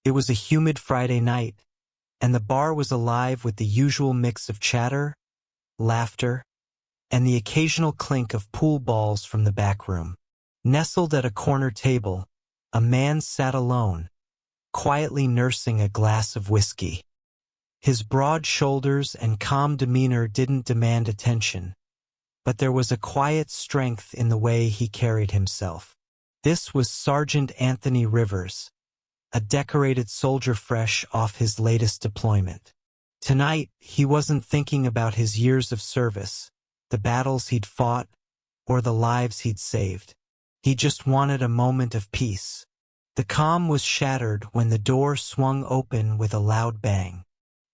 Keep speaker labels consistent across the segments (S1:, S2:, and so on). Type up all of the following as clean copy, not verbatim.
S1: It was a humid Friday night, and the bar was alive with the usual mix of chatter, laughter, and the occasional clink of pool balls from the back room. Nestled at a corner table, a man sat alone, quietly nursing a glass of whiskey. His broad shoulders and calm demeanor didn't demand attention, but there was a quiet strength in the way he carried himself. This was Sergeant Anthony Rivers, a decorated soldier fresh off his latest deployment. Tonight, he wasn't thinking about his years of service, the battles he'd fought, or the lives he'd saved. He just wanted a moment of peace. The calm was shattered when the door swung open with a loud bang.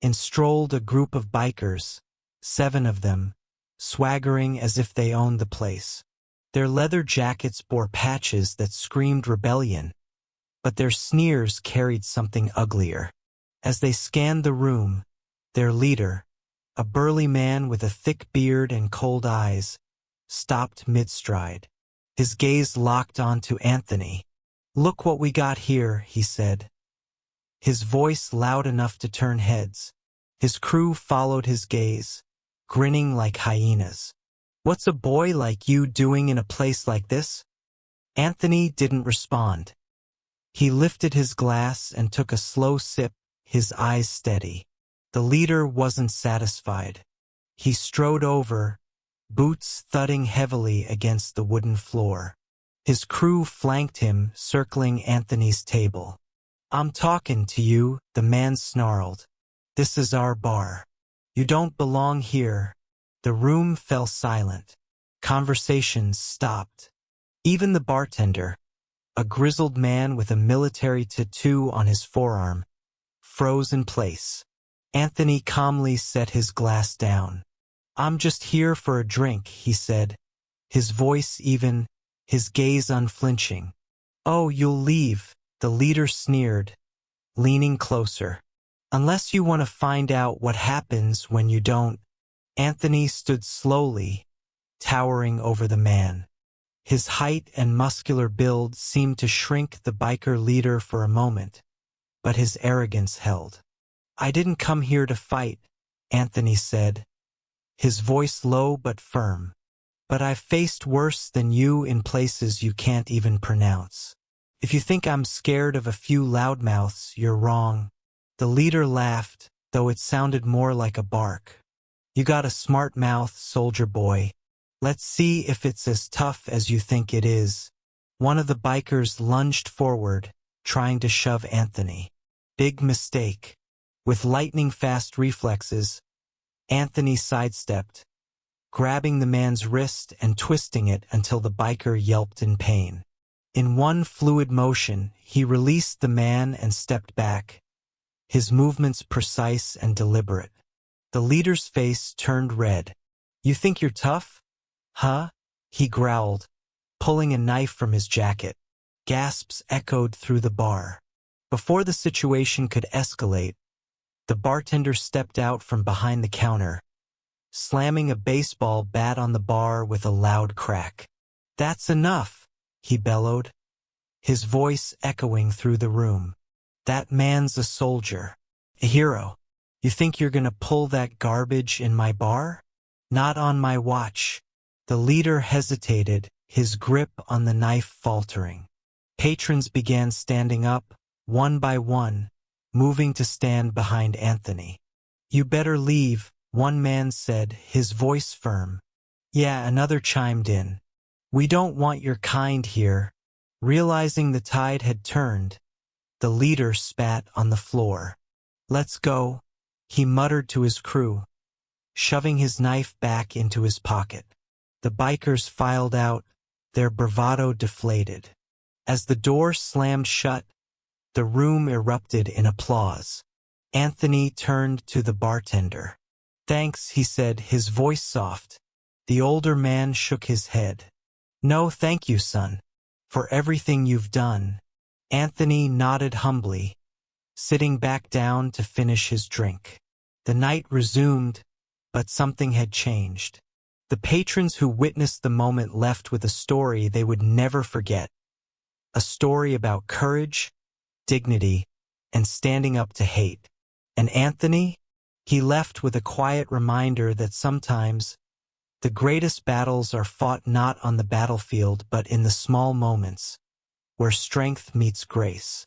S1: In strolled a group of bikers, 7 of them, swaggering as if they owned the place. Their leather jackets bore patches that screamed rebellion, but their sneers carried something uglier. As they scanned the room, their leader, a burly man with a thick beard and cold eyes, stopped mid-stride. His gaze locked onto Anthony. "Look what we got here," he said, his voice loud enough to turn heads. His crew followed his gaze, grinning like hyenas. "What's a boy like you doing in a place like this?" Anthony didn't respond. He lifted his glass and took a slow sip, his eyes steady. The leader wasn't satisfied. He strode over, boots thudding heavily against the wooden floor. His crew flanked him, circling Anthony's table. "I'm talking to you," the man snarled. "This is our bar. You don't belong here." The room fell silent. Conversations stopped. Even the bartender, a grizzled man with a military tattoo on his forearm, froze in place. Anthony calmly set his glass down. "I'm just here for a drink," he said, his voice even, his gaze unflinching. "Oh, you'll leave," the leader sneered, leaning closer. "Unless you want to find out what happens when you don't." Anthony stood slowly, towering over the man. His height and muscular build seemed to shrink the biker leader for a moment, but his arrogance held. "I didn't come here to fight," Anthony said, his voice low but firm. "But I've faced worse than you in places you can't even pronounce. If you think I'm scared of a few loudmouths, you're wrong." The leader laughed, though it sounded more like a bark. "You got a smart mouth, soldier boy. Let's see if it's as tough as you think it is." One of the bikers lunged forward, trying to shove Anthony. Big mistake. With lightning-fast reflexes, Anthony sidestepped, grabbing the man's wrist and twisting it until the biker yelped in pain. In one fluid motion, he released the man and stepped back, his movements precise and deliberate. The leader's face turned red. "You think you're tough? Huh?" he growled, pulling a knife from his jacket. Gasps echoed through the bar. Before the situation could escalate, the bartender stepped out from behind the counter, slamming a baseball bat on the bar with a loud crack. "That's enough," he bellowed, his voice echoing through the room. "That man's a soldier, a hero. You think you're gonna pull that garbage in my bar? Not on my watch." The leader hesitated, his grip on the knife faltering. Patrons began standing up, one by one, moving to stand behind Anthony. "You better leave," one man said, his voice firm. Yeah, another chimed in. "We don't want your kind here." Realizing the tide had turned, the leader spat on the floor. "Let's go," he muttered to his crew, shoving his knife back into his pocket. The bikers filed out, their bravado deflated. As the door slammed shut, the room erupted in applause. Anthony turned to the bartender. "Thanks," he said, his voice soft. The older man shook his head. "No, thank you, son, for everything you've done." Anthony nodded humbly, sitting back down to finish his drink. The night resumed, but something had changed. The patrons who witnessed the moment left with a story they would never forget. A story about courage, dignity, and standing up to hate. And Anthony? He left with a quiet reminder that sometimes the greatest battles are fought not on the battlefield but in the small moments where strength meets grace.